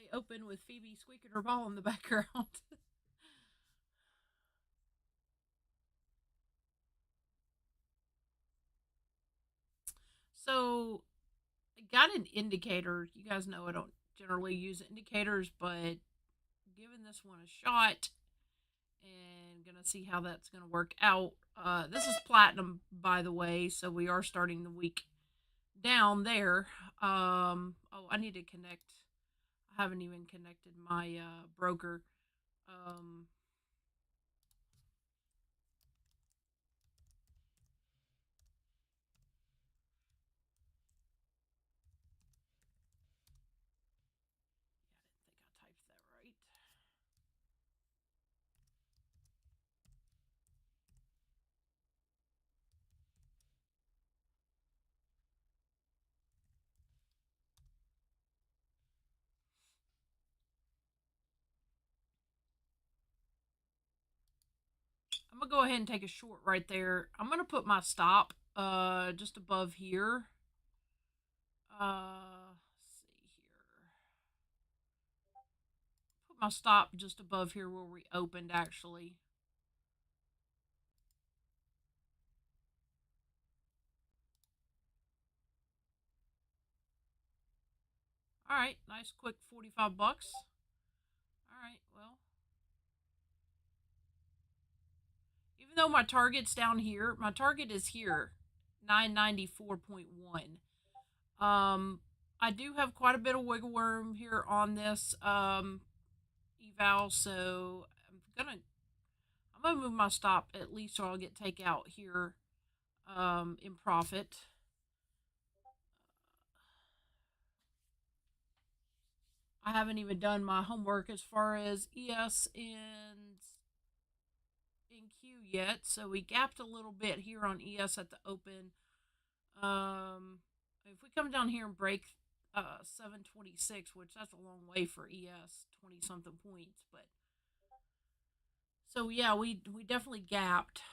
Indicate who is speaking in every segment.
Speaker 1: They open with Phoebe squeaking her ball in the background. So, I got an indicator. You guys know I don't generally use indicators, but giving this one a shot and gonna see how that's gonna work out. This is platinum, by the way, so we are starting the week down there. Oh, I need to connect. I haven't even connected my broker. Um, yeah, I didn't think I typed that right. I'm gonna go ahead and take a short right there. I'm gonna put my stop just above here. Let's see here. Put my stop just above here where we opened actually. All right, nice quick 45 bucks. All right, well, even though my target's down here, my target is here, 994.1. I do have quite a bit of wiggle room here on this eval, so I'm gonna move my stop at least so I'll get takeout here in profit. I haven't even done my homework as far as ES and NQ yet, so we gapped a little bit here on ES at the open. If we come down here and break 726, which that's a long way for ES, 20 something points, but so yeah, we definitely gapped.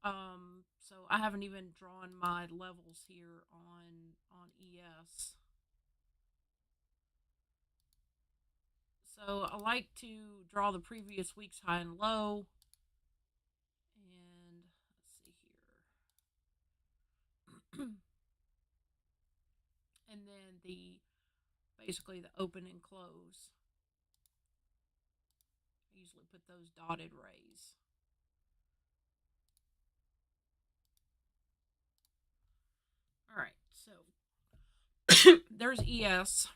Speaker 1: So I haven't even drawn my levels here on ES. So I like to draw the previous week's high and low. And let's see here. And then the basically the open and close. I usually put those dotted rays. All right, so there's ES.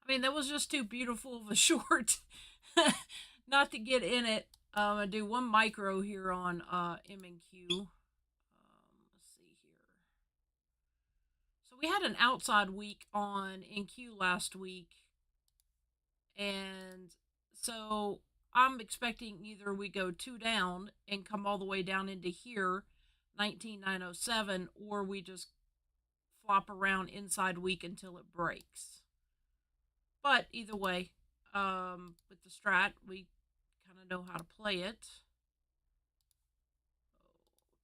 Speaker 1: I mean, that was just too beautiful of a short not to get in it. I do one micro here on MNQ. Let's see here. So we had an outside week on NQ last week, and so I'm expecting either we go two down and come all the way down into here, 19907, or we just flop around inside week until it breaks. But either way, with the strat, we kind of know how to play it.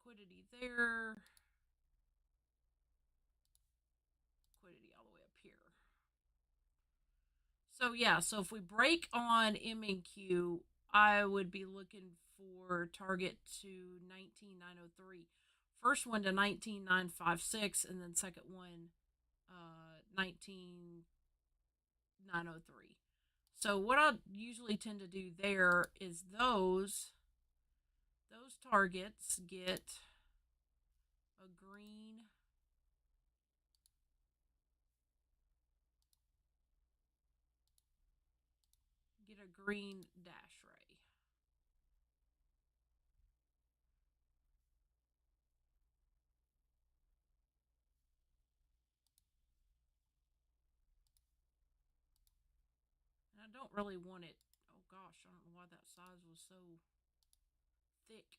Speaker 1: Liquidity there. Liquidity all the way up here. So yeah, so if we break on MNQ, I would be looking for target to 19903. First one to 19956, and then second one 19903. So what I usually tend to do there is those targets get a green dash ray. And I don't really want it. Oh gosh, I don't know why that size was so thick.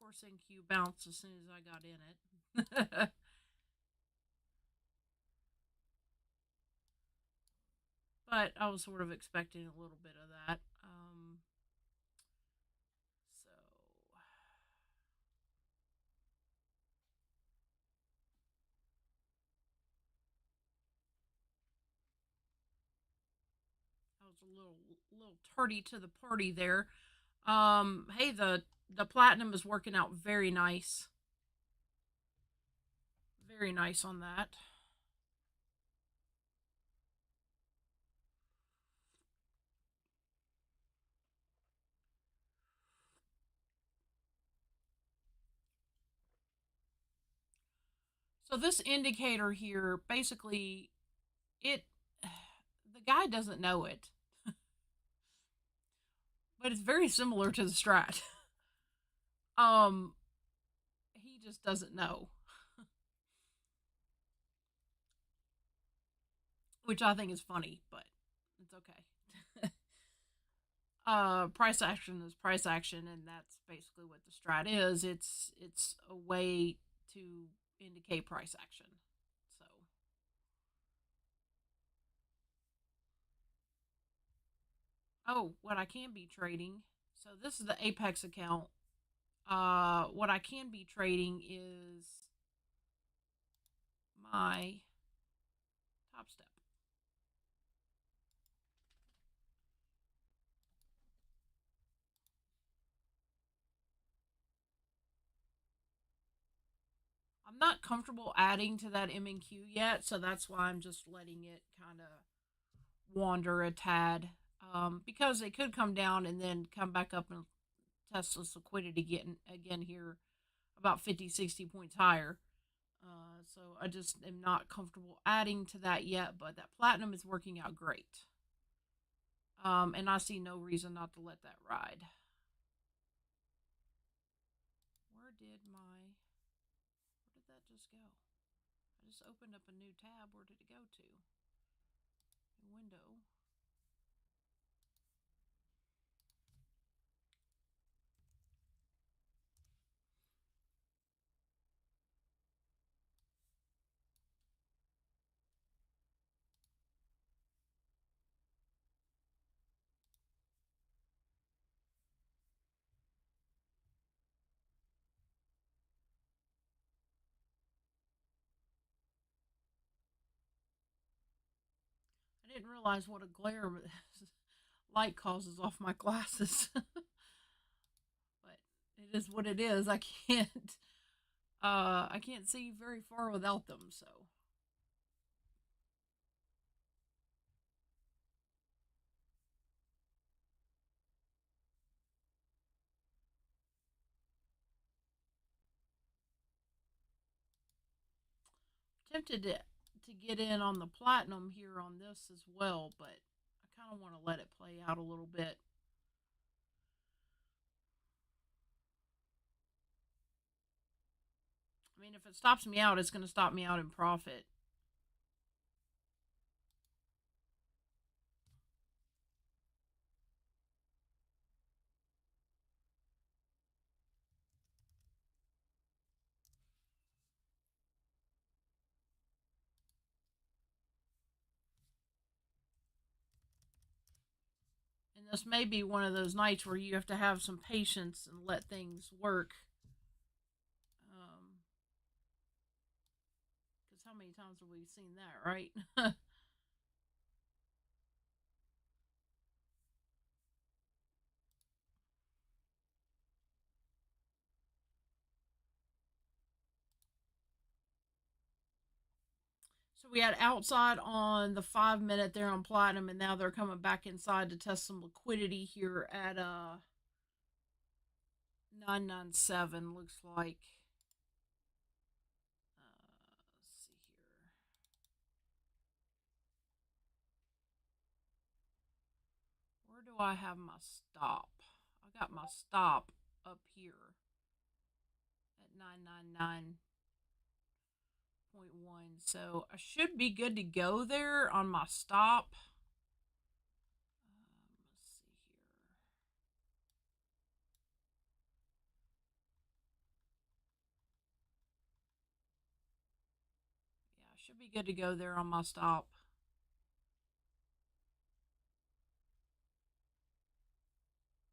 Speaker 1: course, MNQ bounced as soon as I got in it. But I was sort of expecting a little bit of that. So I was a little tardy to the party there. Hey, the platinum is working out very nice. Very nice on that. So this indicator here, basically, it the guy doesn't know it, but it's very similar to the strat. um, he just doesn't know, which I think is funny, but it's okay. Price action is price action, and that's basically what the strat is. It's a way to indicate price action. So, oh, what I can be trading. So this is the Apex account. What I can be trading is my top step. I'm not comfortable adding to that MNQ yet, so that's why I'm just letting it kind of wander a tad. Because it could come down and then come back up and test this liquidity again here about 50, 60 points higher. So I just am not comfortable adding to that yet, but that platinum is working out great. And I see no reason not to let that ride. Where did that just go? I just opened up a new tab. Where did it go to? A window. I didn't realize what a glare light causes off my glasses. But it is what it is. I can't see very far without them, so tempted to get in on the platinum here on this as well, but I kind of want to let it play out a little bit. I mean, if it stops me out, it's going to stop me out in profit. And this may be one of those nights where you have to have some patience and let things work. Because how many times have we seen that, right? So we had outside on the 5 minute there on platinum, and now they're coming back inside to test some liquidity here at 997. Looks like. Let's see here. Where do I have my stop? I got my stop up here at 999.1. So I should be good to go there on my stop. Let's see here. should be good to go there on my stop.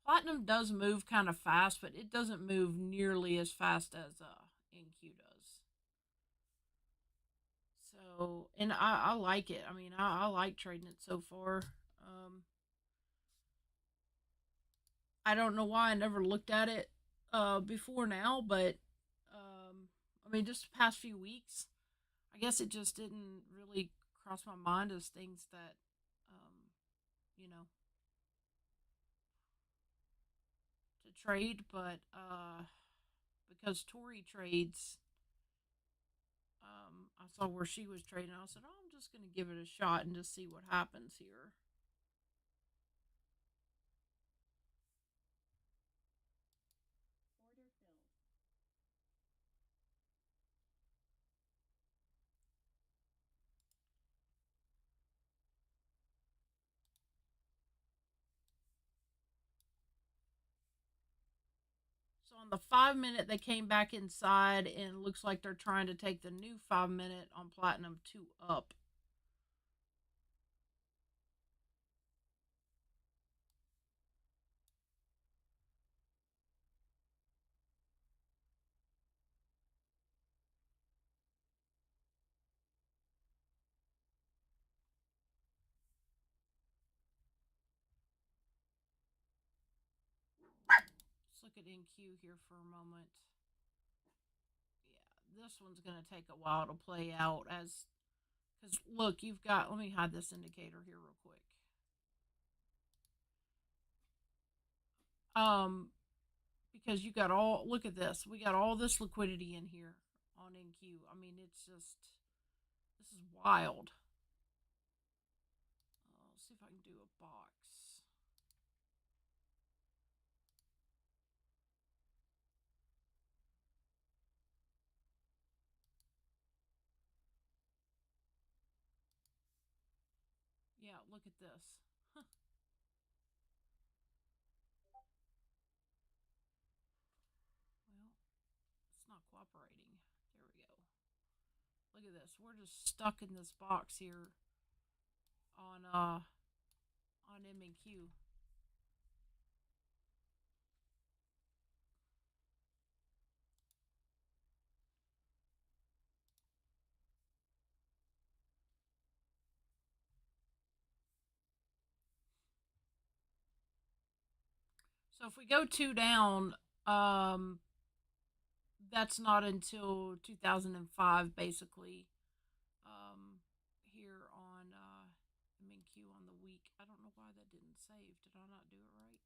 Speaker 1: Platinum does move kind of fast, but it doesn't move nearly as fast as NQ does. So, and I like it. I mean, I like trading it so far. Um, I don't know why I never looked at it before now, but I mean, just the past few weeks, I guess it just didn't really cross my mind as things that, um, you know, to trade. But because Tori trades, I saw where she was trading. I said, "Oh, I'm just gonna give it a shot and just see what happens here." So on the 5 minute, they came back inside, and it looks like they're trying to take the new 5 minute on platinum two up. Let's look at NQ here for a moment. Yeah, this one's going to take a while to play out as because look, you've got. Let me hide this indicator here real quick. Um, because you got all. Look at this. We got all this liquidity in here on NQ. I mean, it's just this is wild. Let's see if I can do a box. Yeah, look at this. Well, it's not cooperating. There we go. Look at this. We're just stuck in this box here on MNQ. So if we go two down, um, that's not until 2005, basically. Um, here on MNQ on the week. I don't know why that didn't save. Did I not do it right?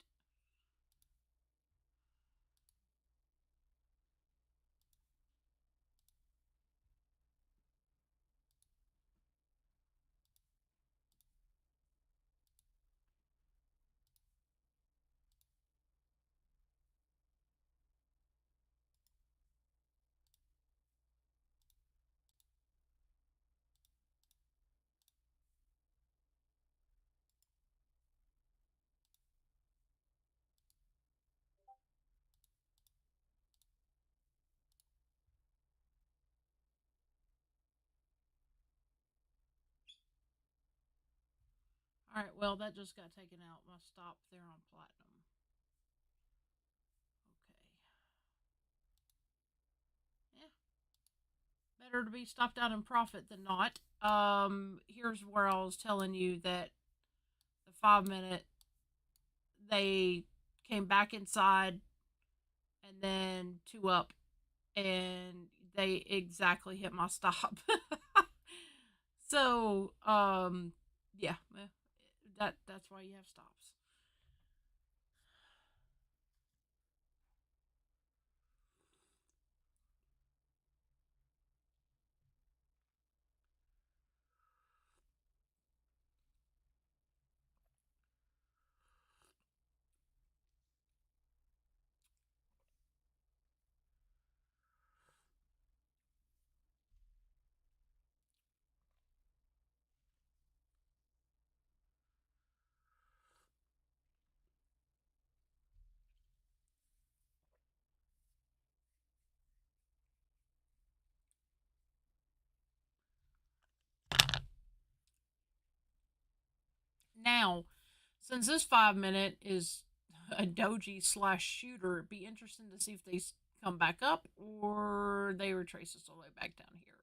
Speaker 1: All right. Well, that just got taken out. My stop there on platinum. Okay. Yeah. Better to be stopped out in profit than not. Here's where I was telling you that the 5 minute they came back inside and then two up, and they exactly hit my stop. So, yeah, that's why you have stops. Now, since this 5 minute is a doji slash shooter, it'd be interesting to see if they come back up or they retrace us all the way back down here.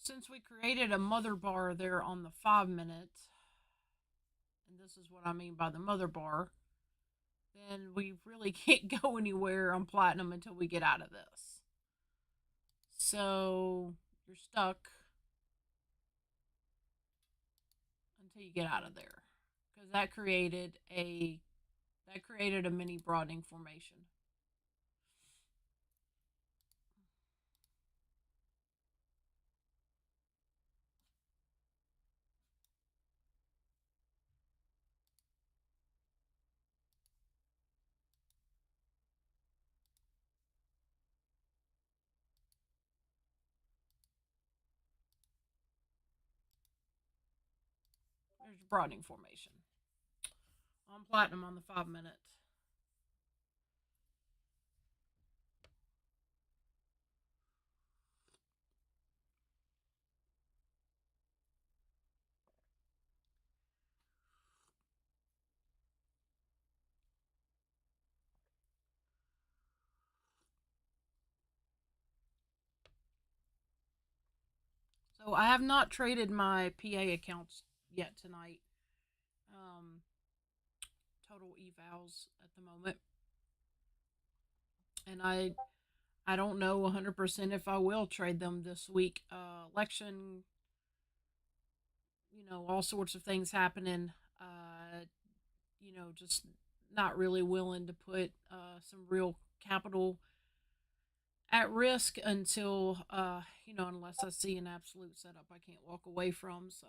Speaker 1: Since we created a mother bar there on the 5 minute, and this is what I mean by the mother bar, then we really can't go anywhere on platinum until we get out of this. So you're stuck until you get out of there, because that created a mini broadening formation. There's a broadening formation on platinum on the 5 minute. So I have not traded my PA accounts yet tonight. Um, total evals at the moment, and I don't know 100% if I will trade them this week. Election, all sorts of things happening. Just not really willing to put some real capital at risk until unless I see an absolute setup I can't walk away from. So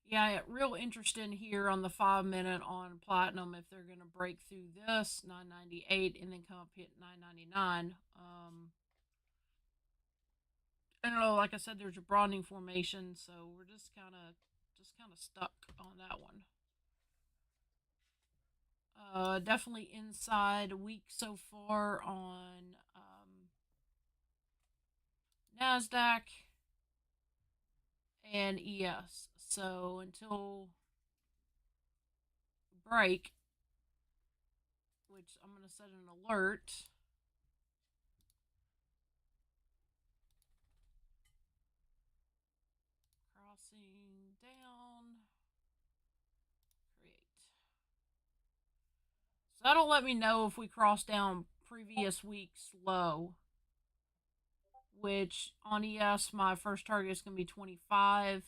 Speaker 1: yeah, real interested here on the 5 minute on platinum if they're gonna break through this 998 and then come up hit 999. I don't know. Like I said, there's a broadening formation, so we're just kind of stuck on that one. Definitely inside week so far on Nasdaq and ES. So until break, which I'm gonna set an alert. Crossing down. Create. So that'll let me know if we cross down previous week's low, which on ES my first target is going to be 25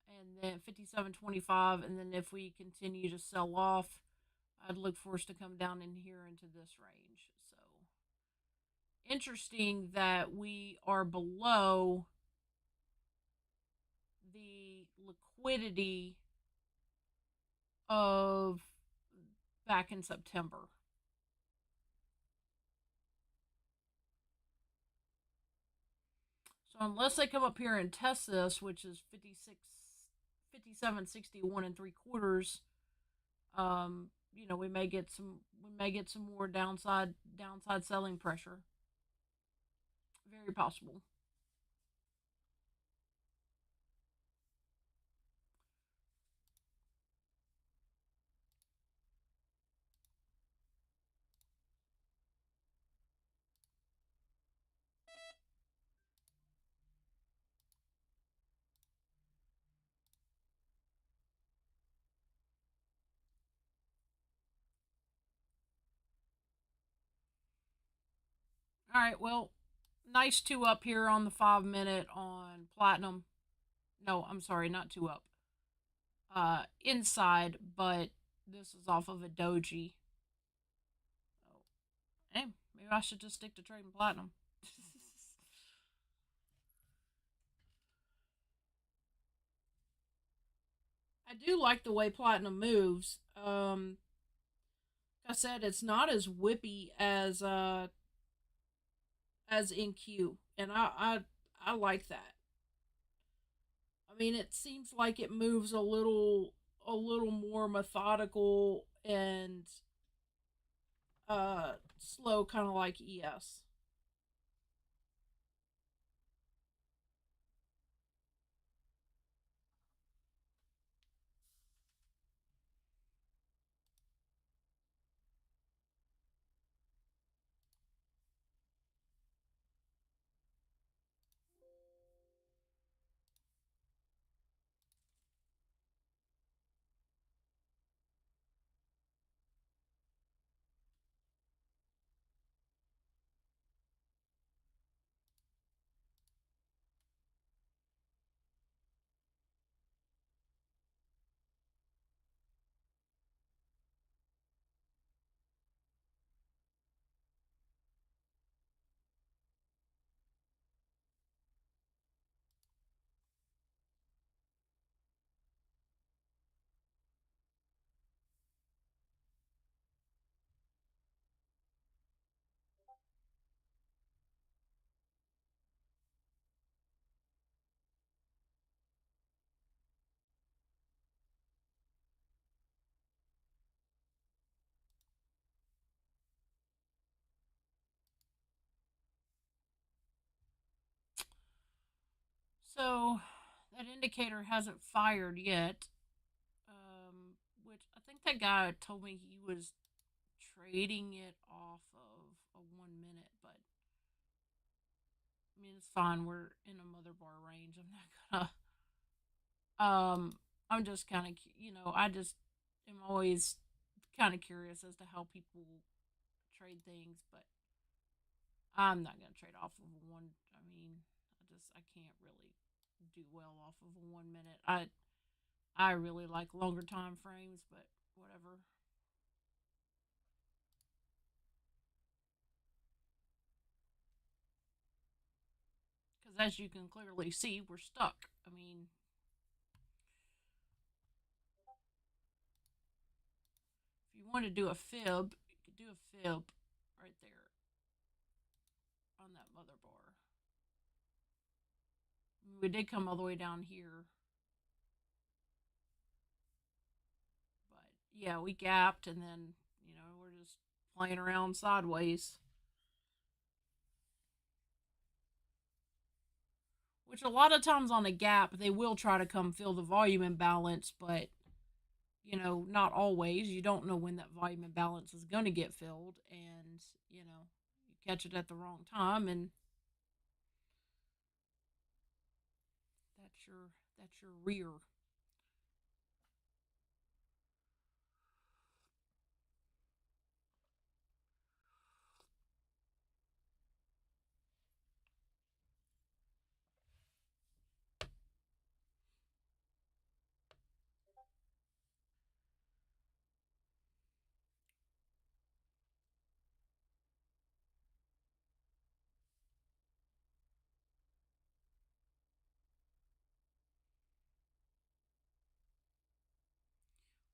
Speaker 1: and then 57.25, and then if we continue to sell off, I'd look for us to come down in here into this range. So interesting that we are below the liquidity of back in September. So unless they come up here and test this, which is 57.61 and 3/4, we may get some more downside selling pressure. Very possible. All right, well, nice two up here on the 5 minute on platinum. No, I'm sorry, not two up. Inside, but this is off of a doji. So, hey, maybe I should just stick to trading platinum. I do like the way platinum moves. Like I said, it's not as whippy as MNQ, and I like that. I mean, it seems like it moves a little more methodical and slow, kind of like ES. So that indicator hasn't fired yet. Which I think that guy told me he was trading it off of a 1 minute, but I mean it's fine. We're in a mother bar range. I'm not gonna. I'm just kind of I just am always kind of curious as to how people trade things, but I'm not gonna trade off of a one. I mean, I can't really do well off of a 1 minute. I really like longer time frames, but whatever. Because as you can clearly see, we're stuck. I mean, if you want to do a fib, you could do a fib right there on that mother bar. I mean, we did come all the way down here, but yeah, we gapped and then we're just playing around sideways. Which a lot of times on a gap, they will try to come fill the volume imbalance, but not always. You don't know when that volume imbalance is going to get filled, and you catch it at the wrong time, and that's your rear.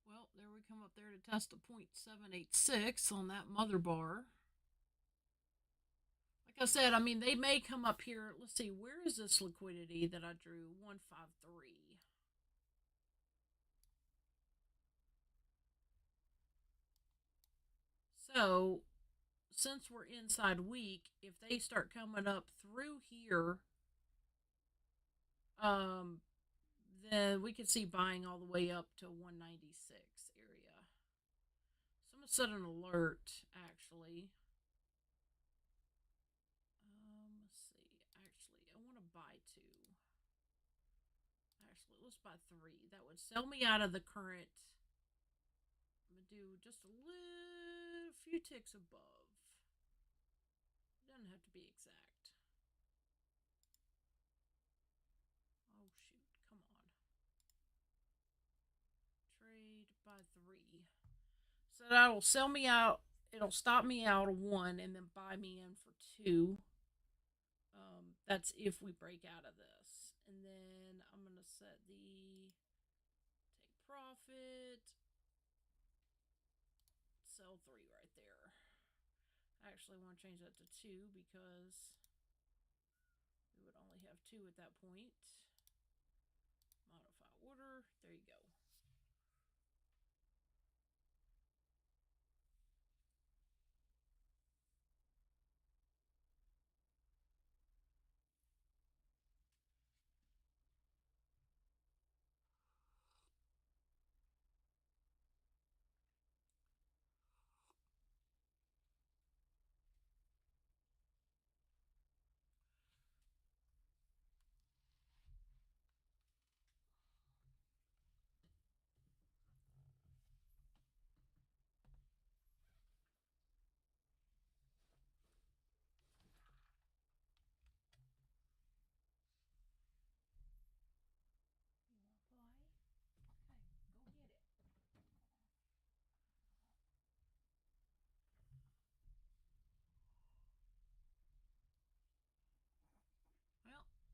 Speaker 1: Well, there we come up there to test a 0.786 on that mother bar. Like I said, I mean, they may come up here. Let's see, where is this liquidity that I drew? 153. So, since we're inside week, if they start coming up through here, um, then we could see buying all the way up to 196 area. So I'm gonna set an alert actually. Let's see. Actually, I want to buy two. Actually, let's buy three. That would sell me out of the current. I'm gonna do just a little few ticks above. doesn't have to be exact. Oh shoot, come on. Trade by 3. So that'll sell me out. It'll stop me out of 1 and then buy me in for 2. That's if we break out of this. And then I'm going to set the take profit, sell 3 right there. I actually want to change that to 2 because we would only have 2 at that point. Modify order. There you go.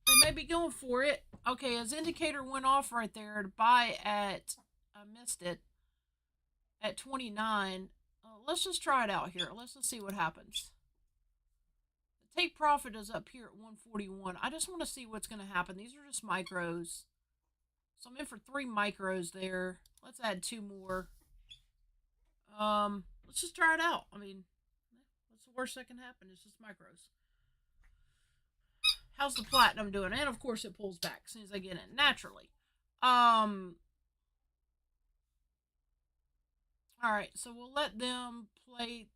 Speaker 1: Well, they may be going for it. Okay, his indicator went off right there to buy at, I missed it, at 29. Let's just try it out here. Let's just see what happens. The take profit is up here at 141. I just want to see what's going to happen. These are just micros. So I'm in for 3 micros there. Let's add 2 more. Let's just try it out. I mean, what's the worst that can happen? It's just micros. How's the platinum doing? And of course it pulls back as soon as I get in, naturally. Alright, so we'll let them play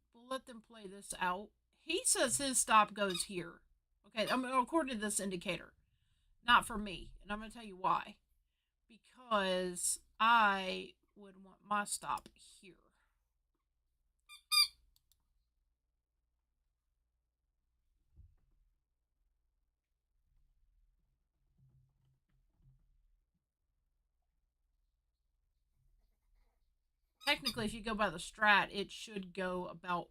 Speaker 1: this out. He says his stop goes here. Okay, I mean, according to this indicator. Not for me. And I'm going to tell you why. Because I would want my stop here. Technically, if you go by the strat, it should go about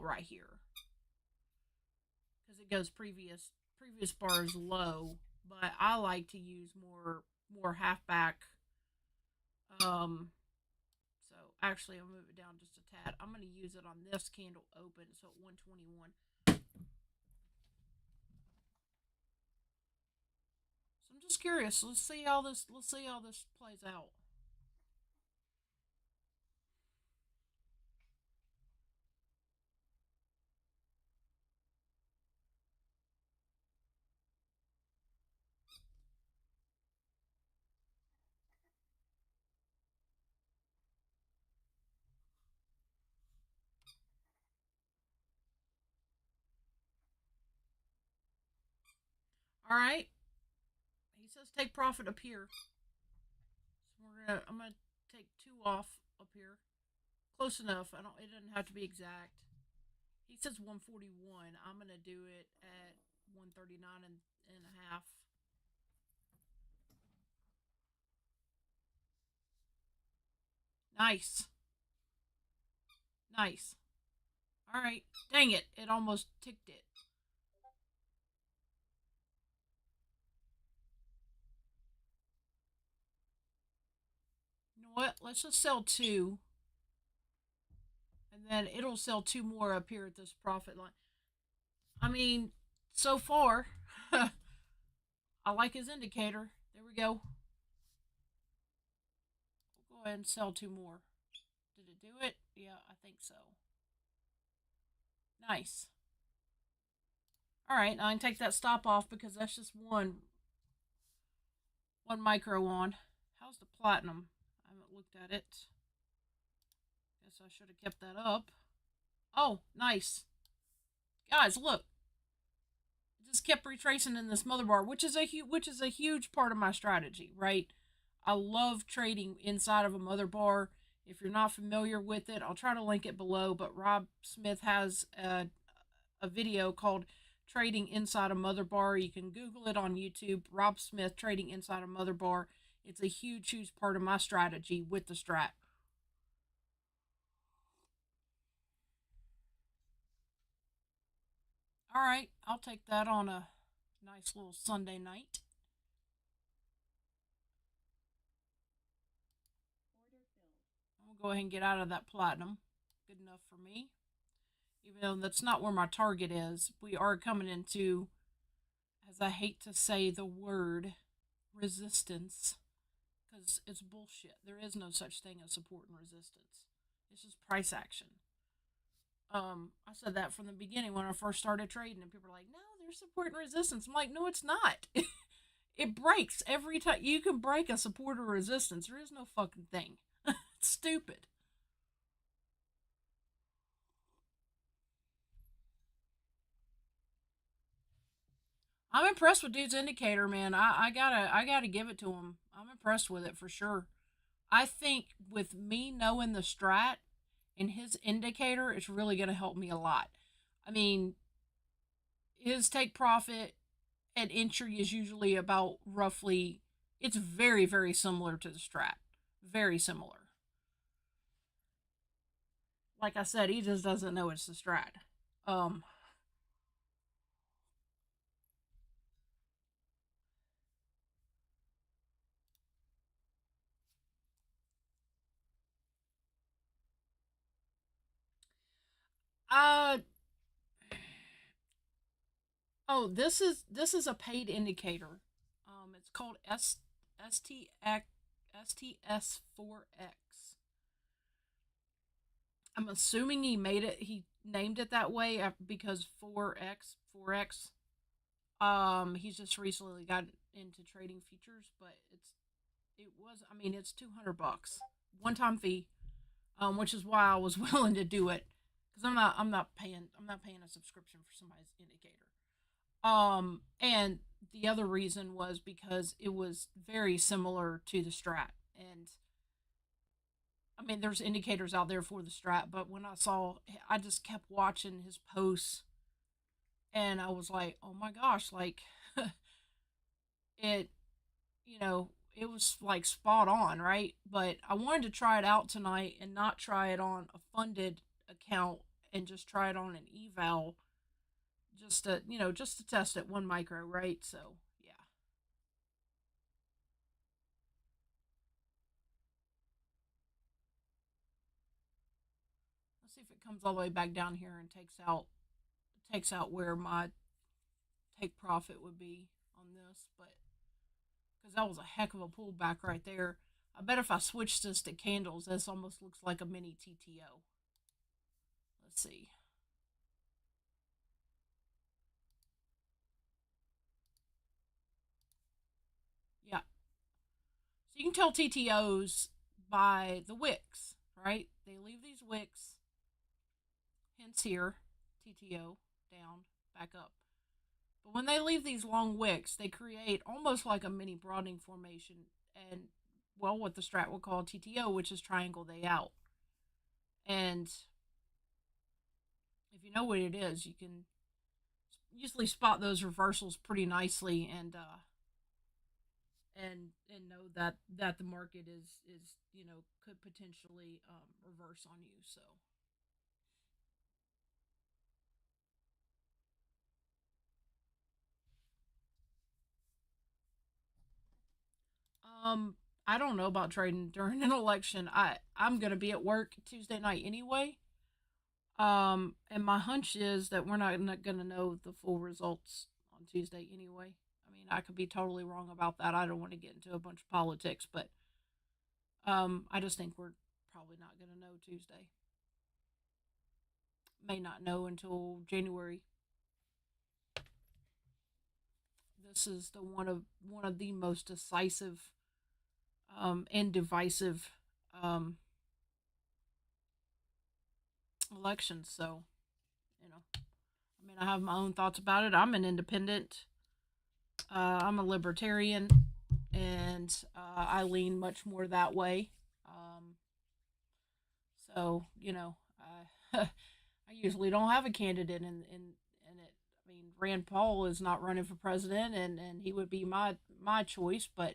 Speaker 1: right here. Because it goes previous bar is low. But I like to use more halfback. So actually, I'll move it down just a tad. I'm going to use it on this candle open, so at 121. So I'm just curious. Let's see how this plays out. All right. He says take profit up here. So I'm gonna take 2 off up here. Close enough. It doesn't have to be exact. He says 141. I'm gonna do it at 139 and a half. Nice. Nice. All right. Dang it. It almost ticked it. You know what? Let's just sell 2. And then it'll sell 2 more up here at this profit line. I mean, so far, I like his indicator. There we go. We'll go ahead and sell 2 more. Did it do it? Yeah, I think so. Nice. Alright, now I can take that stop off because that's just one micro on. How's the platinum? I haven't looked at it. Guess I should have kept that up. Oh, nice. Guys, look. It just kept retracing in this mother bar, which is a huge part of my strategy, right? I love trading inside of a mother bar. If you're not familiar with it, I'll try to link it below, but Rob Smith has a a video called Trading Inside a Mother Bar. You can Google it on YouTube. Rob Smith, Trading Inside a Mother Bar. It's a huge, huge part of my strategy with the strat. All right, I'll take that on a nice little Sunday night. I'm gonna go ahead and get out of that platinum. Good enough for me. Even though that's not where my target is, we are coming into, as I hate to say the word, resistance, because it's bullshit. There is no such thing as support and resistance. It's just price action. I said that from the beginning when I first started trading, and people are like, "No, there's support and resistance." I'm like, "No, it's not. It breaks every time. You can break a support or resistance. There is no fucking thing. It's stupid." I'm impressed with dude's indicator, man. I gotta give it to him. I'm impressed with it for sure. I think with me knowing the strat and his indicator, it's really gonna help me a lot. I mean, his take profit and entry is usually about roughly. It's very very similar to the strat, very similar. Like I said, he just doesn't know it's the strat. Um, uh oh, this is a paid indicator. It's called STX STS4X. I'm assuming he made it. He named it that way because 4X. He's just recently got into trading futures, but it was. I mean, it's $200, one time fee, which is why I was willing to do it because I'm not paying a subscription for somebody's indicator. And the other reason was because it was very similar to the strat, and I mean, there's indicators out there for the strat, but when I just kept watching his posts, and I was like, oh my gosh, like it, it was like spot on, right? But I wanted to try it out tonight and not try it on a funded account and just try it on an eval, just to test it one micro, right? So yeah, let's see if it comes all the way back down here and takes out where my take profit would be on this, but because that was a heck of a pullback right there. I bet if I switch this to candles, this almost looks like a mini TTO. Let's see. Yeah. So you can tell TTOs by the wicks, right? They leave these wicks, hence here, TTO, down, back up. But when they leave these long wicks, they create almost like a mini broadening formation and, well, what the strat will call TTO, which is triangle day out. And if you know what it is, you can usually spot those reversals pretty nicely and know that the market is could potentially reverse on you. So um I don't know about trading during an election. I'm gonna be at work Tuesday night anyway. And my hunch is that we're not gonna know the full results on Tuesday anyway. I mean, I could be totally wrong about that. I don't want to get into a bunch of politics, but I just think we're probably not gonna know Tuesday. May not know until January. This is the one of the most decisive and divisive um, elections. So I mean, I have my own thoughts about it. I'm an independent. I'm a libertarian, and I lean much more that way. So I, I usually don't have a candidate I mean, Rand Paul is not running for president, and he would be my choice. But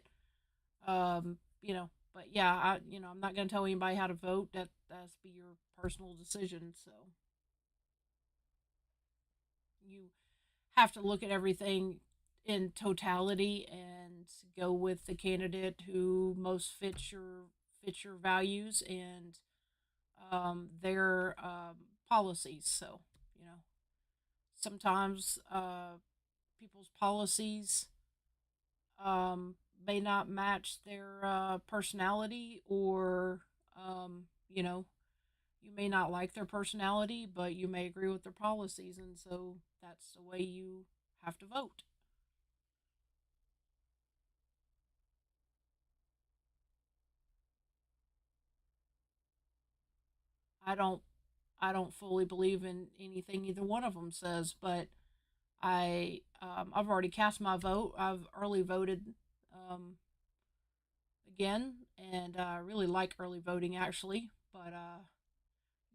Speaker 1: you know, but yeah, I'm not going to tell anybody how to vote. That's be your personal decision. So you have to look at everything in totality and go with the candidate who most fits your values and their policies. So you know, sometimes people's policies um, may not match their personality, or you know, you may not like their personality, but you may agree with their policies, and so that's the way you have to vote. I don't I don't fully believe in anything either one of them says, but I've already cast my vote. I've early voted um, again, and I really like early voting actually. But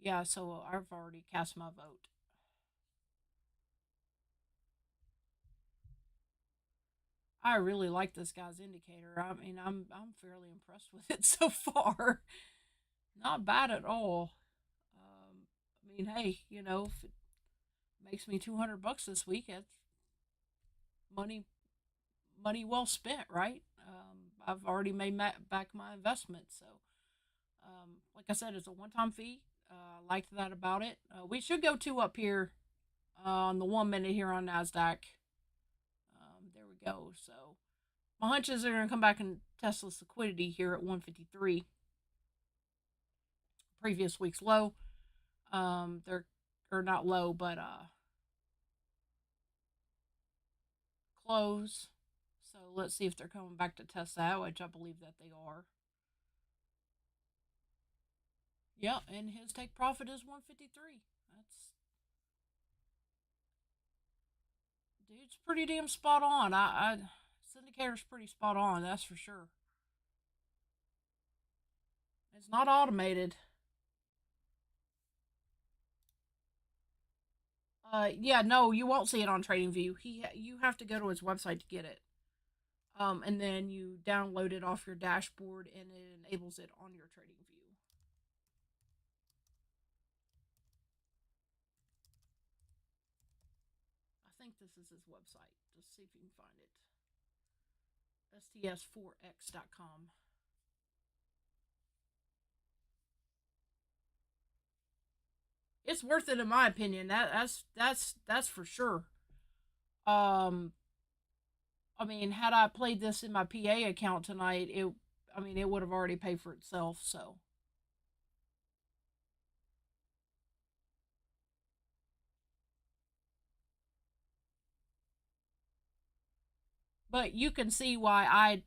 Speaker 1: yeah, so I've already cast my vote. I really like this guy's indicator. I mean, I'm fairly impressed with it so far. Not bad at all. I mean, hey, if it makes me $200 this week, that's money money well spent, right? I've already made back my investment, so like I said, it's a one-time fee. I liked that about it. We should go two up here on the 1 minute here on Nasdaq. There we go. So my hunches are going to come back and test this liquidity here at 153, previous week's low. They're or not low, but close. So let's see if they're coming back to test that, which I believe that they are. Yeah, and his take profit is 153. That's Dude's pretty damn spot on. Syndicator's pretty spot on. That's for sure. It's not automated. Yeah, no, you won't see it on TradingView. You have to go to his website to get it. And then you download it off your dashboard, and it enables it on your TradingView. I think this is his website. Just see if you can find it. sts4x.com. It's worth it in my opinion. That's for sure. Um, I mean, had I played this in my PA account tonight, it would have already paid for itself. So, but you can see why I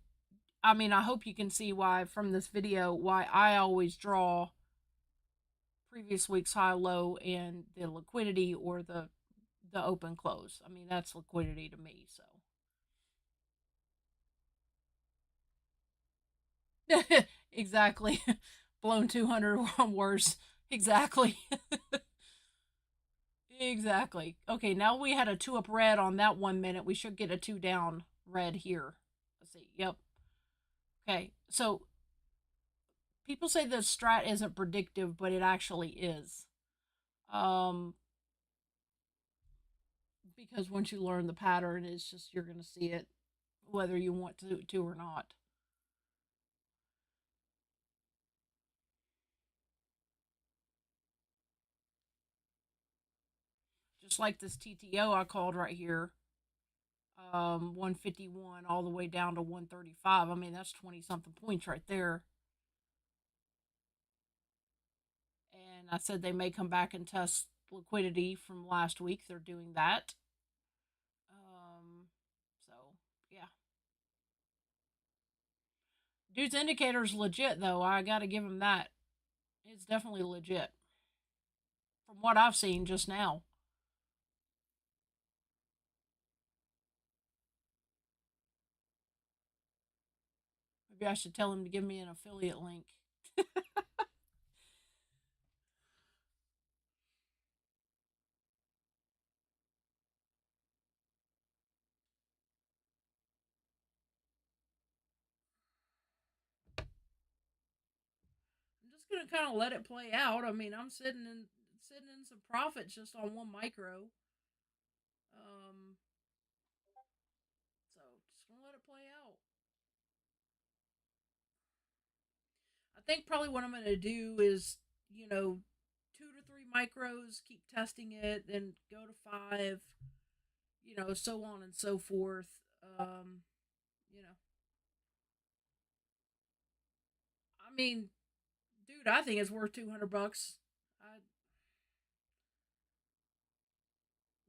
Speaker 1: hope you can see why from this video why I always draw previous week's high low and the liquidity or the open close. I mean, that's liquidity to me. So, exactly. Blown 200 worse. Exactly. Exactly. Okay, now we had a two up red on that 1 minute. We should get a two down red here. Let's see. Yep. Okay, so people say the strat isn't predictive, but it actually is. Um, because once you learn the pattern, it's just you're going to see it whether you want to or not. Just like this TTO I called right here, 151 all the way down to 135. I mean, that's 20 something points right there. And I said they may come back and test liquidity from last week. They're doing that. So yeah, dude's indicator's legit though. I got to give him that. It's definitely legit from what I've seen just now. Maybe I should tell him to give me an affiliate link. just gonna kind of let it play out. I mean, I'm sitting in some profits just on one micro. Um, so just gonna let it play out. I think probably what I'm gonna do is, you know, 2 to 3 micros, keep testing it, then go to 5, so on and so forth. Um, you know, I mean, dude, I think it's worth $200. I,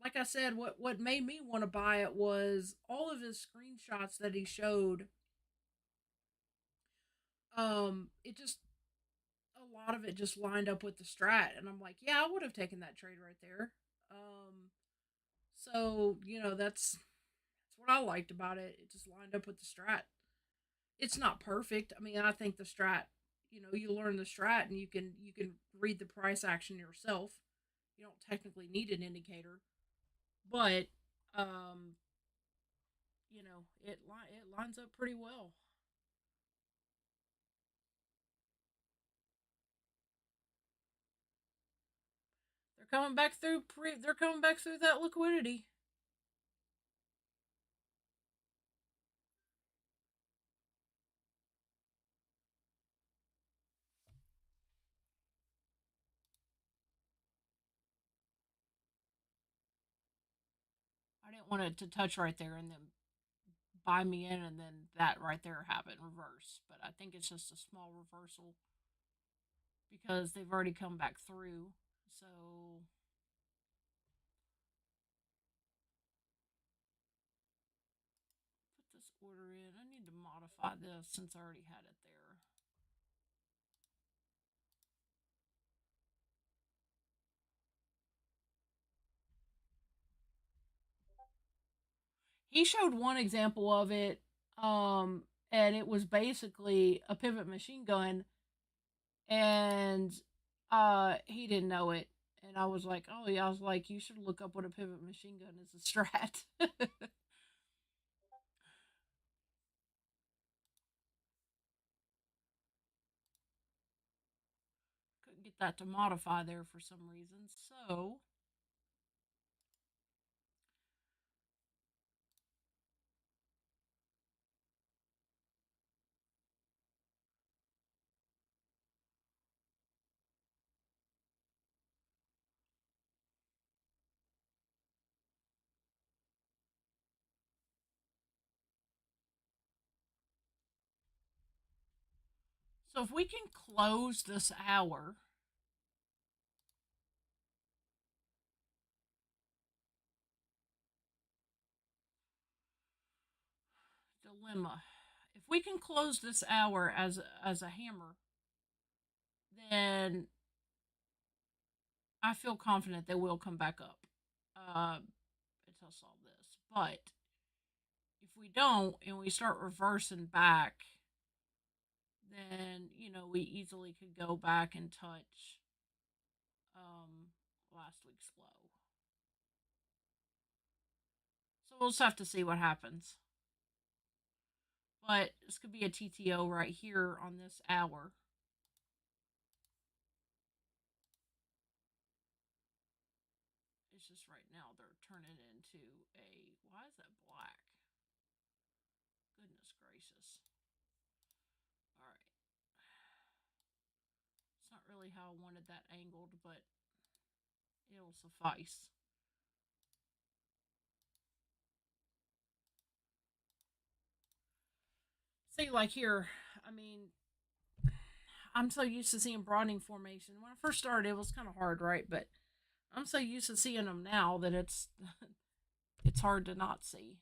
Speaker 1: like I said, what made me want to buy it was all of his screenshots that he showed. It just a lot of it just lined up with the strat, and I'm like, yeah, I would have taken that trade right there. So that's what I liked about it. It just lined up with the strat. It's not perfect. I mean, I think the strat, you learn the strat and you can read the price action yourself. You don't technically need an indicator, but um, it lines up pretty well. They're coming back through that liquidity. I didn't want it to touch right there and then buy me in and then that right there happen reverse. But I think it's just a small reversal because they've already come back through. So put this order in. I need to modify this since I already had it there. He showed one example of it, and it was basically a pivot machine gun, and he didn't know it. And I was like, oh yeah, I was like, you should look up what a pivot machine gun is a strat. Couldn't get that to modify there for some reason. So if we can close this hour, dilemma. If we can close this hour as a hammer, then I feel confident they will come back up. Uh, until solve this. But if we don't and we start reversing back, then we easily could go back and touch last week's low. So we'll just have to see what happens. But this could be a TTO right here on this hour. It's just right now they're turning into a. Why is that black? Goodness gracious. Alright. It's not really how I wanted that angled, but it'll suffice. See, like here, I mean, I'm so used to seeing broadening formation. When I first started, it was kind of hard, right? But I'm so used to seeing them now that it's hard to not see.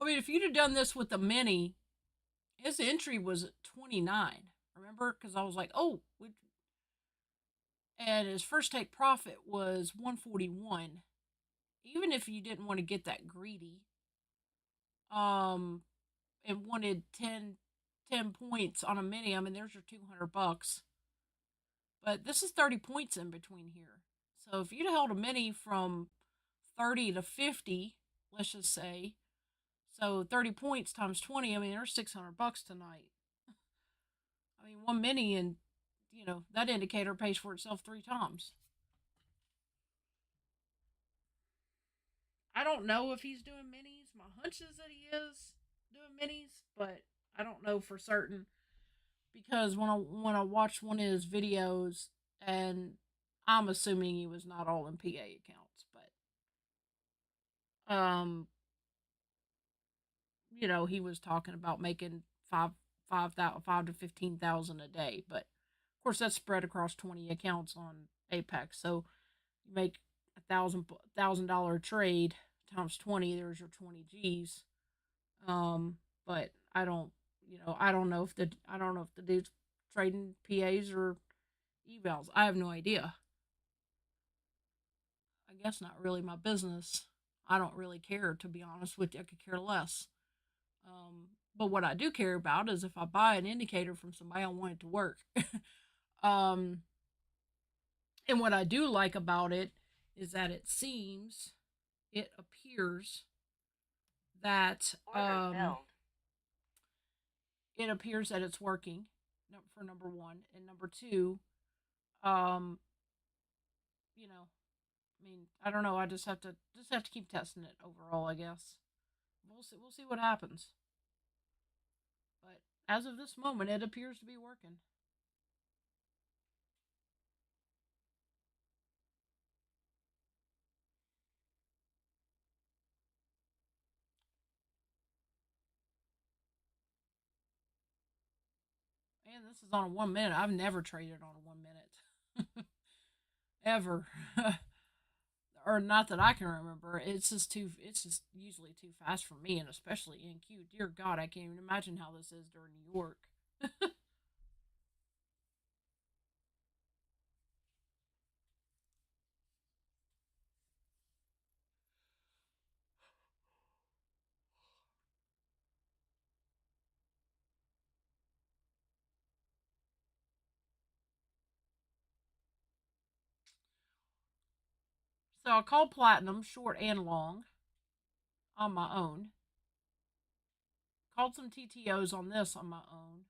Speaker 1: I mean, if you'd have done this with the mini, his entry was at 29. Remember? Because I was like, oh, and his first take profit was 141. Even if you didn't want to get that greedy, um, and wanted 10 points on a mini, I mean, there's your $200. But this is 30 points in between here. So if you'd held a mini from 30 to 50, let's just say, so 30 points times 20, I mean, there's $600 tonight. I mean, one mini, and, that indicator pays for itself 3 times. I don't know if he's doing minis. My hunch is that he is doing minis, but I don't know for certain because when I watched one of his videos, and I'm assuming he was not all in PA accounts, but he was talking about making five to 15,000 a day, but of course that's spread across 20 accounts on Apex. So you make $1,000 trade times 20. There's your 20 G's. But I don't know if the dude's trading PAs or evals. I have no idea. I guess not really my business. I don't really care, to be honest with you. I could care less. But what I do care about is if I buy an indicator from somebody, I want it to work. um, and what I do like about it is that it appears that it appears that it's working for number one, and number two, um, I mean, I don't know. I just have to keep testing it overall. I guess we'll see what happens. But as of this moment, it appears to be working. And this is on a 1 minute. I've never traded on a 1 minute ever. Or not that I can remember. It's just too. It's just usually too fast for me, and especially MNQ. Dear God, I can't even imagine how this is during New York. So I called Platinum short and long on my own. Called some TTOs on this on my own,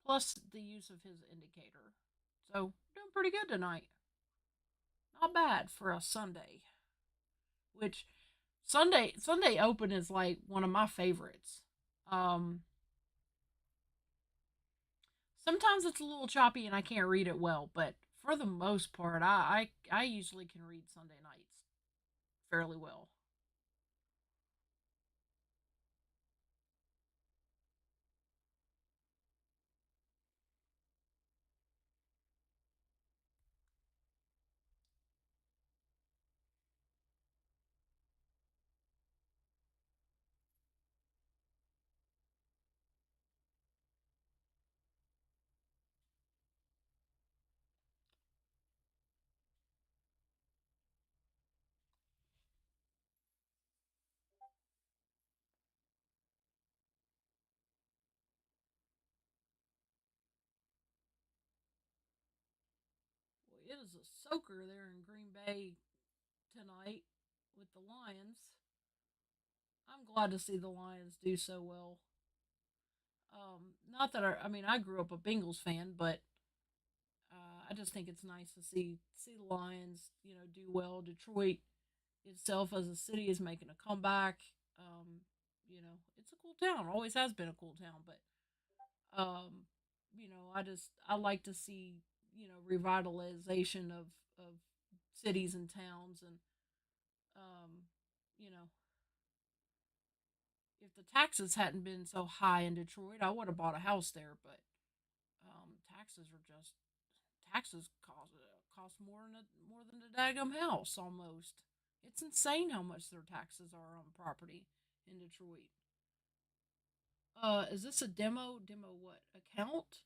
Speaker 1: plus the use of his indicator. So doing pretty good tonight. Not bad for a Sunday. Which Sunday Open is like one of my favorites. Um, Sometimes it's a little choppy and I can't read it well, but for the most part, I usually can read Sunday nights fairly well. Well, it is a soaker there in Green Bay tonight with the Lions. I'm glad to see the Lions do so well. Not that I mean I grew up a Bengals fan, but I just think it's nice to see the Lions, do well. Detroit itself as a city is making a comeback. It's a cool town. Always has been a cool town, but I like to see revitalization of cities and towns, and um, you know if the taxes hadn't been so high in Detroit, I would have bought a house there. But taxes are just taxes cost more than the daggum house almost. It's insane how much their taxes are on property in Detroit. Is this a demo? Demo what? Account?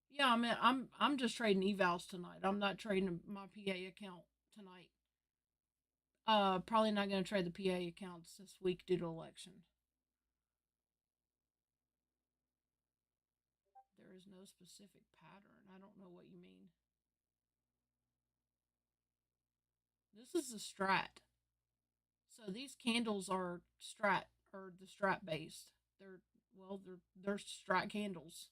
Speaker 1: Yeah, I mean, I'm just trading evals tonight. I'm not trading my PA account tonight. Probably not going to trade the PA accounts this week due to election. no specific pattern. I don't know what you mean. This is the Strat. So these candles are Strat or the Strat based. They're they're Strat candles.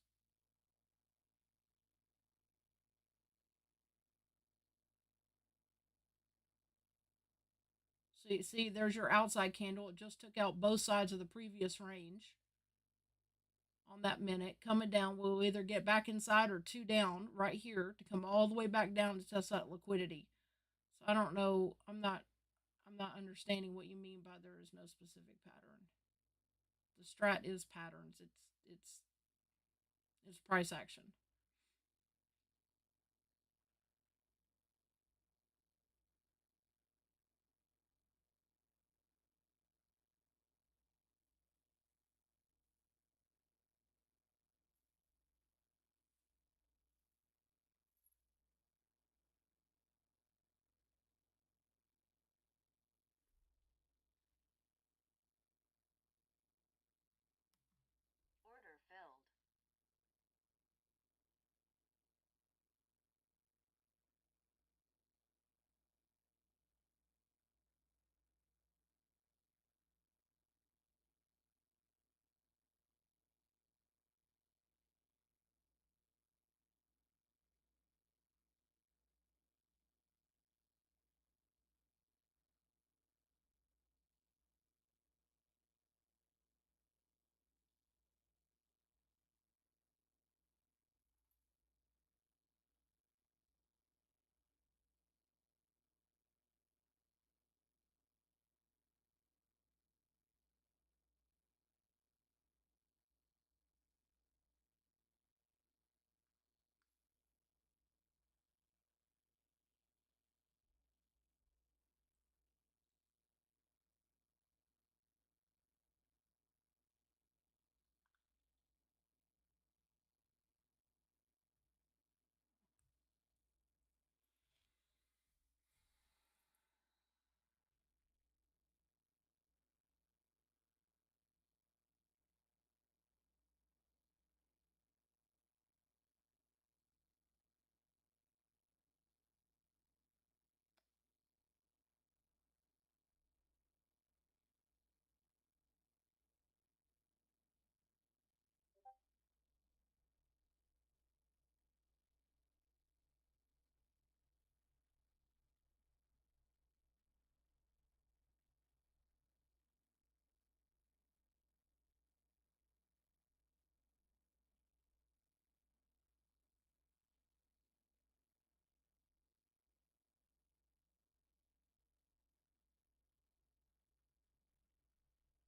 Speaker 1: See, there's your outside candle. It just took out both sides of the previous range on that minute. Coming down, we'll either get back inside or two down right here to come all the way back down to test that liquidity. So I don't know. I'm not understanding what you mean by there is no specific pattern. The strat is patterns. It's it's price action.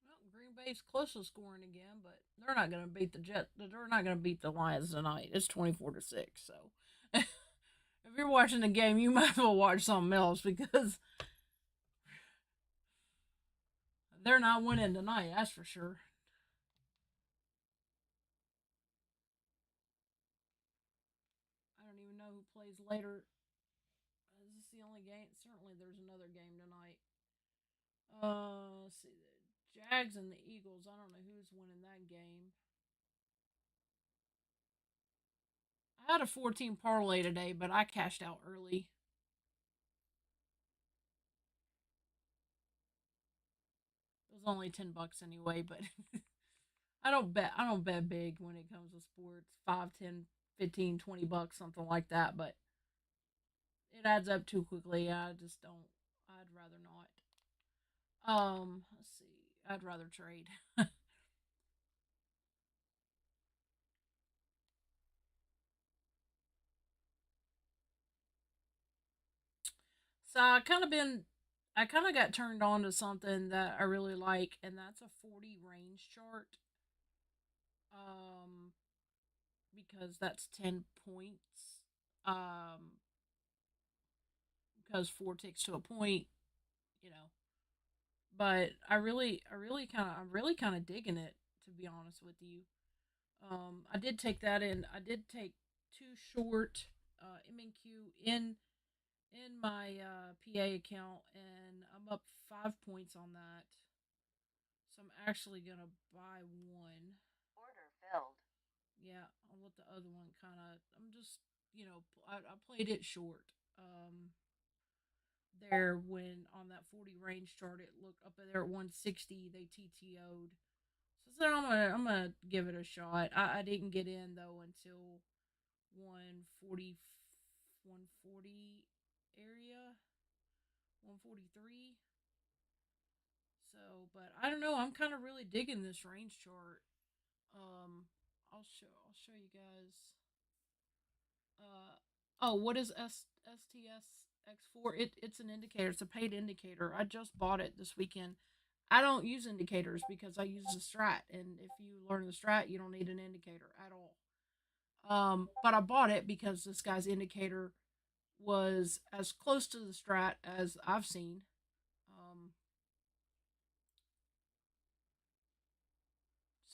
Speaker 1: Well, Green Bay's close to scoring again, but they're not going to beat the Jet. They're not going to beat the Lions tonight. It's 24-6. So if you're watching the game, you might as well watch something else because they're not winning tonight. That's for sure. I don't even know who plays later. Is this the only game? Certainly, there's another game tonight. Let's see the Jags and the Eagles. I don't know who's winning that game. I had a 14 parlay today, but I cashed out early. It was only $10 anyway, but I don't bet big when it comes to sports. 5, 10, 15, $20, something like that, but it adds up too quickly. I just don't. I'd rather not. Let's see. I'd rather trade. So I kind of got turned on to something that I really like, and that's a 40 range chart. Um, because that's 10 points. Um, because four ticks to a point, you know. But I'm really kind of digging it, to be honest with you. I did take that in. I did take two short MNQ in my PA account, and I'm up 5 points on that. So I'm actually gonna buy one. Order filled. Yeah, I'll let the other one kind of. I'm just, I played it short. There when on that 40 range chart, it looked up there at 160. They TTO'd. So I'm gonna give it a shot. I didn't get in though until 140, 140 area, 143. So, but I don't know. I'm kind of really digging this range chart. Um, I'll show you guys. Oh, what is STS X4? It's an indicator. It's a paid indicator. I just bought it this weekend. I don't use indicators because I use the strat, and if you learn the strat, you don't need an indicator at all. But I bought it because this guy's indicator was as close to the strat as I've seen. Um,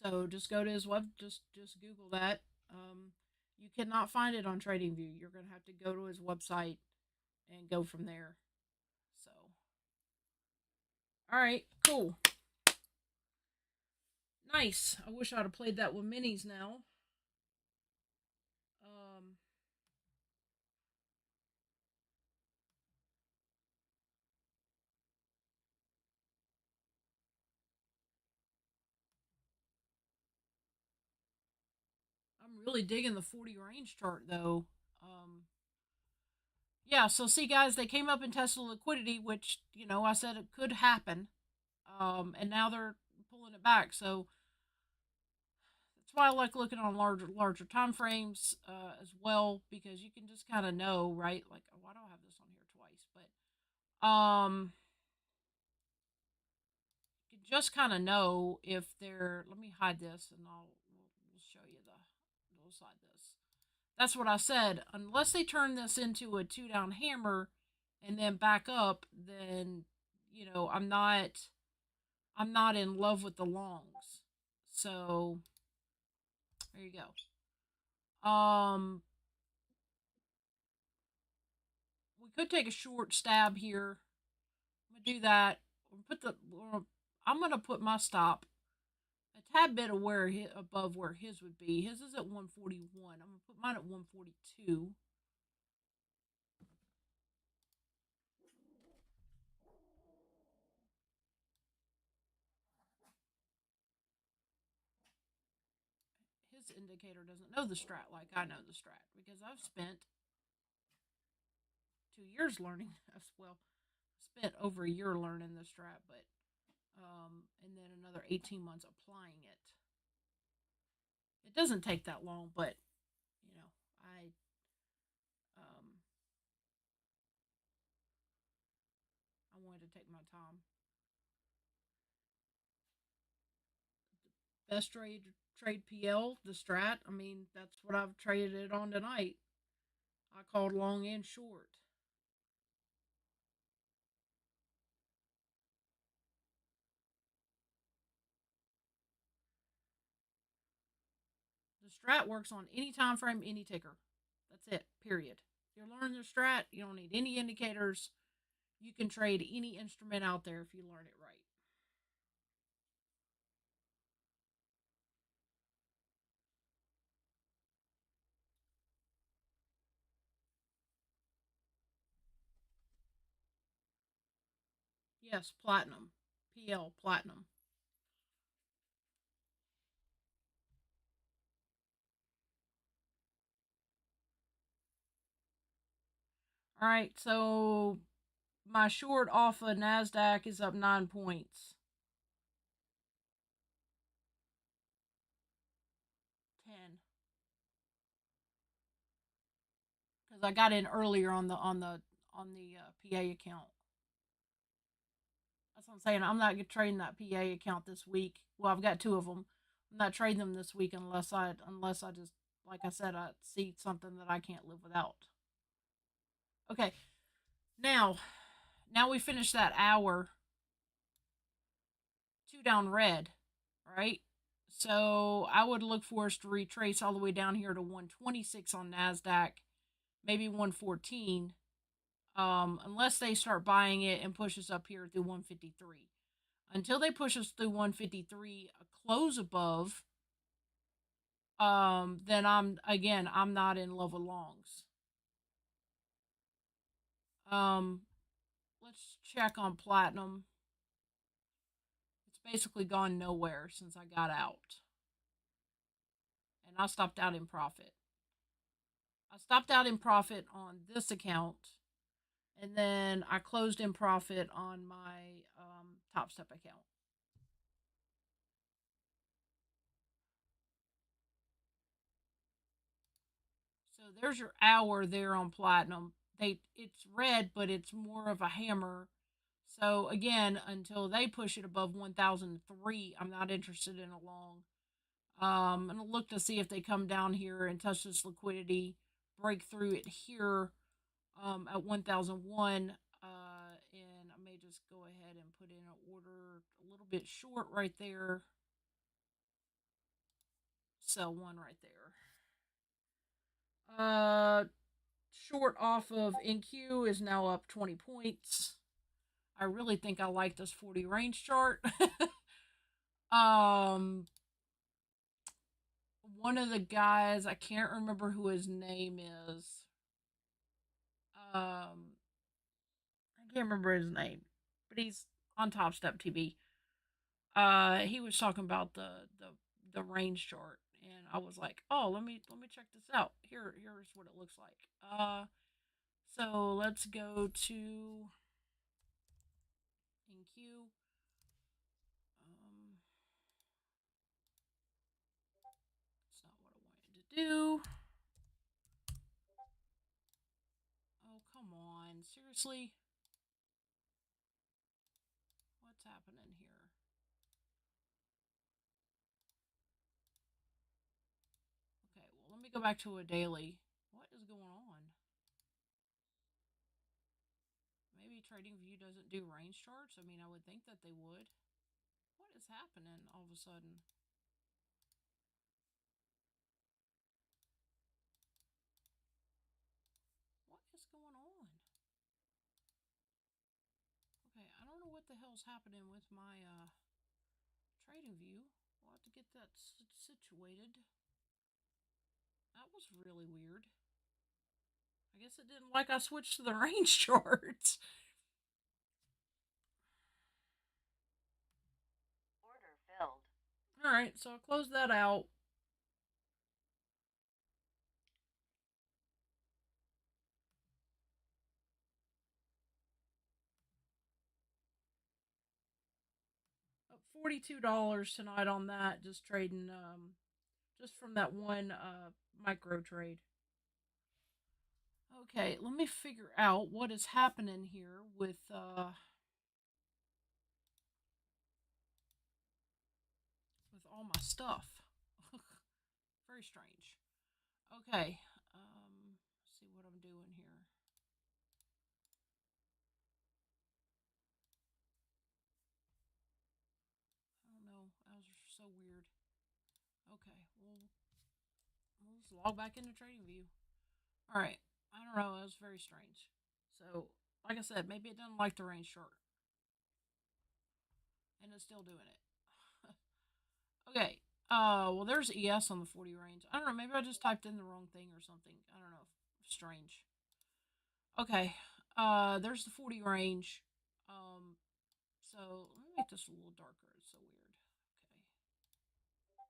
Speaker 1: so just go to his web. Just Google that. You cannot find it on TradingView. You're gonna have to go to his website and go from there. So, all right, cool, nice. I wish I'd have played that with minis now. Um, I'm really digging the 40 range chart though. Yeah, so see, guys, they came up and tested liquidity, which I said it could happen. And now they're pulling it back. So that's why I like looking on larger time frames as well, because you can just kind of know, right? Like, why do I have this on here twice? But you can just kind of know if they're. Let me hide this, and we'll show you the. We'll slide this. That's what I said. Unless they turn this into a two down hammer, and then back up, then I'm not in love with the longs. So there you go. We could take a short stab here. I'm gonna do that. I'm gonna put my stop a tad bit of above where his would be. His is at 141. I'm gonna put mine at 142. His indicator doesn't know the strat like I know the strat because I've spent 2 years learning. Well, spent over a year learning the strat, but and then another 18 months applying it. It doesn't take that long, but you know, um, I wanted to take my time. Best trade PL, the strat. I mean, that's what I've traded it on tonight. I called long and short. The strat works on any time frame, any ticker. That's it. Period. If you're learning the strat, you don't need any indicators. You can trade any instrument out there if you learn it right. Yes, platinum. PL platinum. All right, so my short off of Nasdaq is up 9 points. 10, because I got in earlier on the PA account. That's what I'm saying. I'm not trading that PA account this week. Well, I've got two of them. I'm not trading them this week unless I just, like I said, I see something that I can't live without. Okay, now now we finished that hour. Two down red, right? So I would look for us to retrace all the way down here to 126 on Nasdaq, maybe 114, unless they start buying it and push us up here through 153. Until they push us through 153, a close above then I'm not in love with longs. Um, let's check on platinum. It's basically gone nowhere since I got out, and I stopped out in profit. I stopped out in profit on this account, and then I closed in profit on my Top Step account. So there's your hour there on platinum. It's red, but it's more of a hammer. So again, until they push it above 1003, I'm not interested in a long. And I'll look to see if they come down here and touch this liquidity, break through it here at 1001. And I may just go ahead and put in an order a little bit short right there. Sell one right there. Short off of MNQ is now up 20 points. I really think I like this 40 range chart. um, one of the guys, I can't remember who his name is. I can't remember his name, but he's on Top Step TV. He was talking about the range chart, and I was like, oh, let me check this out. Here's what it looks like. So let's go to MNQ. That's not what I wanted to do. Oh, come on. Seriously? What's happening here? Okay, well, let me go back to a daily. What is going on? Maybe TradingView doesn't do range charts? I mean, I would think that they would. What is happening all of a sudden? What is going on? Okay, I don't know what the hell's happening with my TradingView. We'll have to get that situated. That was really weird. I guess it didn't like I switched to the range chart.
Speaker 2: Order filled.
Speaker 1: Alright, so I'll close that out. Up $42 tonight on that, just trading just from that one micro trade. Okay, let me figure out what is happening here with all my stuff. Very strange. Okay, let's see what I'm doing here. I don't know. That was so weird. Okay, we'll just log back into TradingView. All right. I don't know. That was very strange. So, like I said, maybe it doesn't like the range chart, and it's still doing it. Okay. Well, there's ES on the 40 range. I don't know. Maybe I just typed in the wrong thing or something. I don't know. Strange. Okay. There's the 40 range. So let me make this a little darker. It's so weird. Okay.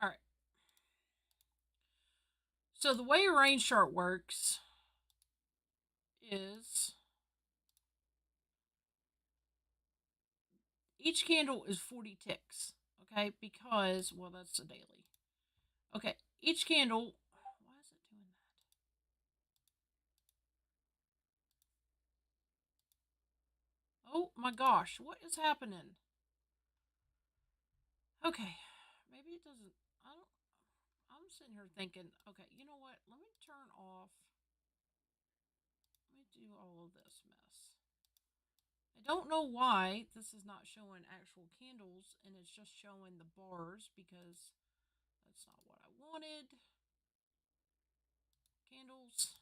Speaker 1: All right. So the way a range chart works is each candle is 40 ticks. Okay, because well, that's a daily. Okay, each candle. Why is it doing that? Oh my gosh, what is happening? Okay, maybe it doesn't. I don't. I'm sitting here thinking, okay, you know what? Let me turn off. Let me do all of this mess. I don't know why this is not showing actual candles and it's just showing the bars because that's not what I wanted. Candles.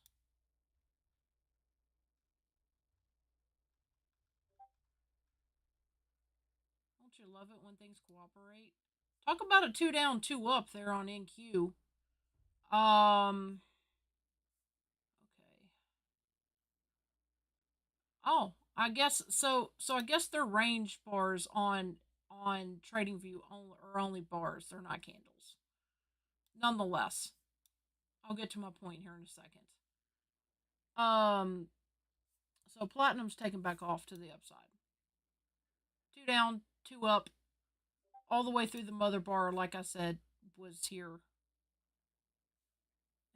Speaker 1: Don't Don't you love it when things cooperate? Talk about a two down, two up there on NQ. Okay. Oh, I guess so. So I guess they're range bars on TradingView only, or only bars. They're not candles. Nonetheless, I'll get to my point here in a second. Um, so platinum's taken back off to the upside. Two down, two up, all the way through the mother bar. Like I said, was here.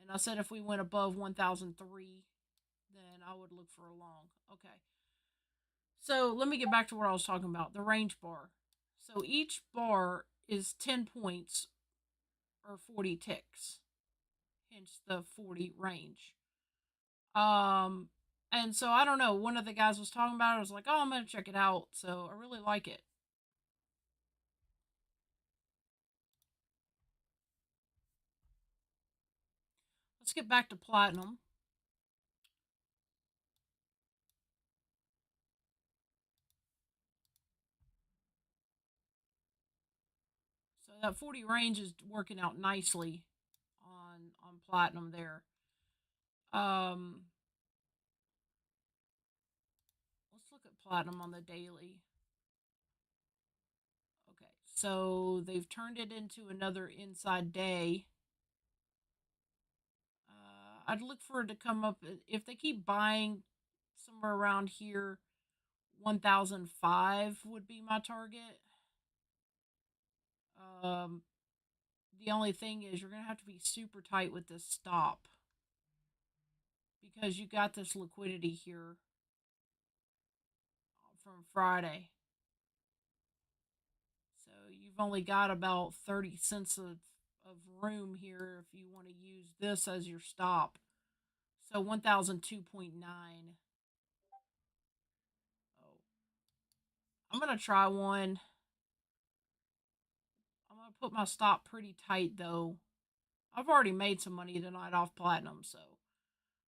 Speaker 1: And I said if we went above 1003, then I would look for a long. Okay. So let me get back to what I was talking about, the range bar. So each bar is 10 points or 40 ticks, hence the 40 range. Um, and so I don't know, one of the guys was talking about it. I was like, oh, I'm going to check it out. So I really like it. Let's get back to platinum. So that 40 range is working out nicely on platinum there. Um, let's look at platinum on the daily. Okay, so they've turned it into another inside day. I'd look for it to come up if they keep buying somewhere around here. 1005 would be my target. Um, the only thing is you're gonna have to be super tight with this stop because you got this liquidity here from Friday. So you've only got about 30 cents of room here if you want to use this as your stop. So 1002.9. Oh, I'm going to try one. I'm going to put my stop pretty tight though. I've already made some money tonight off platinum, so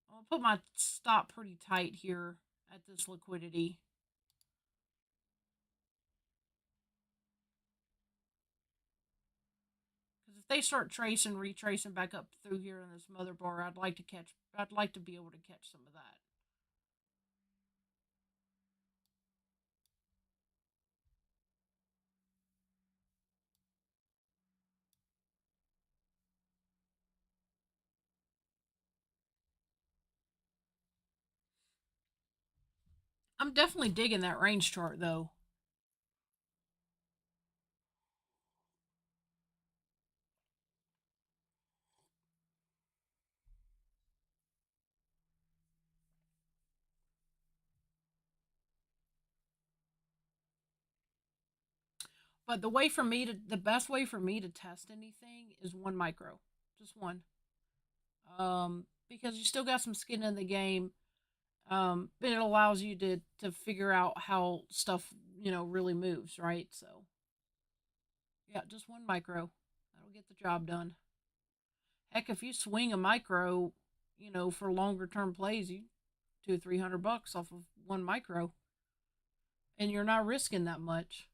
Speaker 1: I'm going to put my stop pretty tight here at this liquidity. Because if they start retracing back up through here in this mother bar, I'd like to be able to catch some of that. I'm definitely digging that range chart though. But the best way for me to test anything is one micro, just one. Because you still got some skin in the game. But it allows you to figure out how stuff really moves, right? So yeah, just one micro, that'll get the job done. Heck, if you swing a micro, for longer term plays, you $200-300 off of one micro, and you're not risking that much.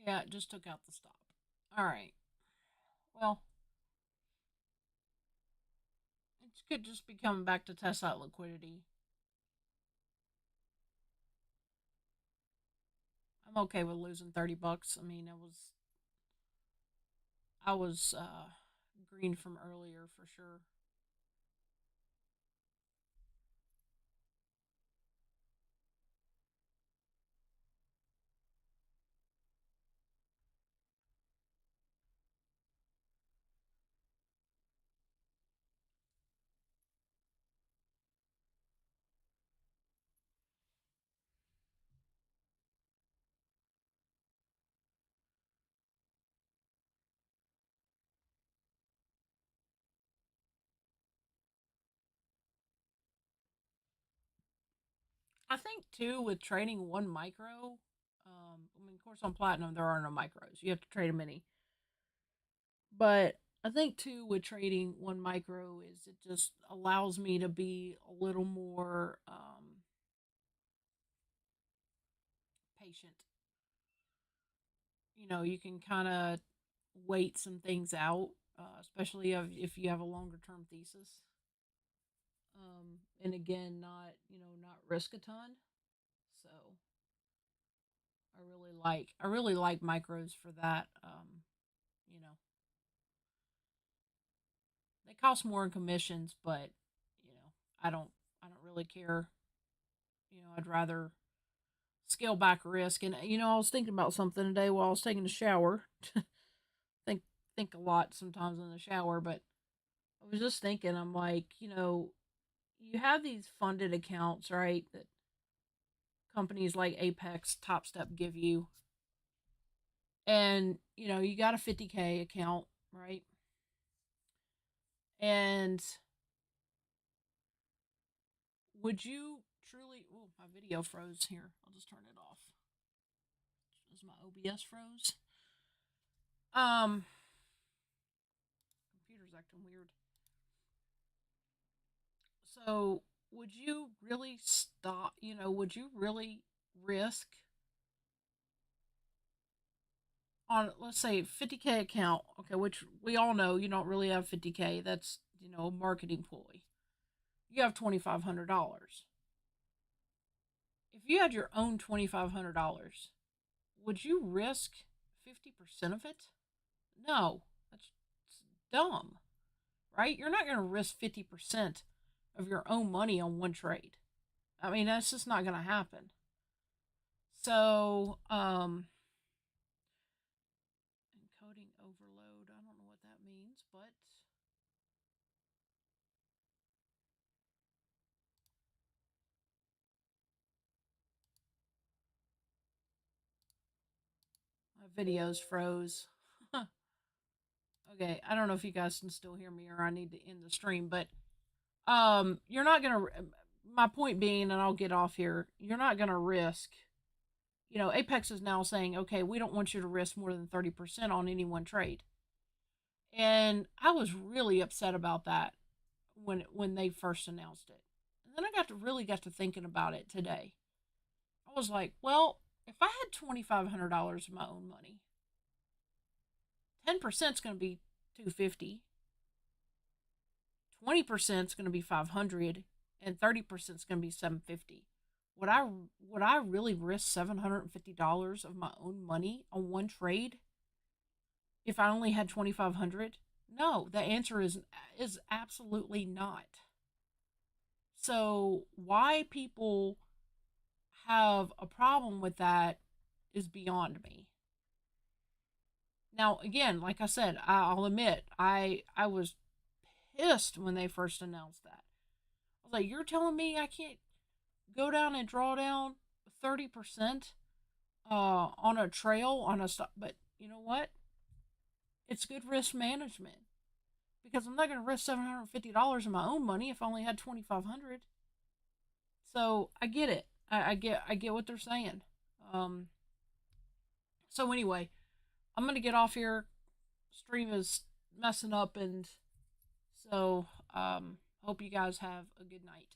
Speaker 1: Yeah, it just took out the stop. All right. Well, it could just be coming back to test that liquidity. I'm okay with losing $30. I mean, I was green from earlier for sure. I think too with trading one micro. I mean, of course, on platinum there are no micros. You have to trade a mini. But I think too with trading one micro is it just allows me to be a little more patient. You know, you can kind of wait some things out, especially if you have a longer term thesis. And again, not not risk a ton. So I really like micros for that. You know, they cost more in commissions, but I don't I don't really care. I'd rather scale back risk. And I was thinking about something today while I was taking a shower. think think a lot sometimes in the shower, but I was just thinking, I'm like, you have these funded accounts, right? That companies like Apex, Top Step give you, and you got a 50K account, right? And would you truly? Oh, my video froze here. I'll just turn it off. As my OBS froze. Computer's acting weird. So, would you really stop? Would you really risk on, let's say, 50K account? Okay, which we all know you don't really have 50K. That's a marketing ploy. You have $2,500. If you had your own $2,500, would you risk 50% of it? No, that's dumb, right? You're not going to risk 50% of your own money on one trade. I mean, that's just not going to happen. So, encoding overload. I don't know what that means, but my videos froze. Okay, I don't know if you guys can still hear me or I need to end the stream, but you're not gonna. My point being, and I'll get off here. You're not gonna risk. Apex is now saying, okay, we don't want you to risk more than 30% on any one trade, and I was really upset about that when they first announced it. And then I got to thinking about it today. I was like, well, if I had $2,500 of my own money, 10% is going to be 250, 20% is going to be 500, and 30% is going to be 750. Would I really risk $750 of my own money on one trade if I only had 2,500? No, the answer is absolutely not. So why people have a problem with that is beyond me. Now, again, like I said, I'll admit I was pissed when they first announced that. I was like, "You're telling me I can't go down and draw down 30% on a trail on a stop?" But you know what? It's good risk management because I'm not going to risk $750 of my own money if I only had 2,500. So I get it. I get what they're saying. Um. So anyway, I'm gonna get off here. Stream is messing up, and so hope you guys have a good night.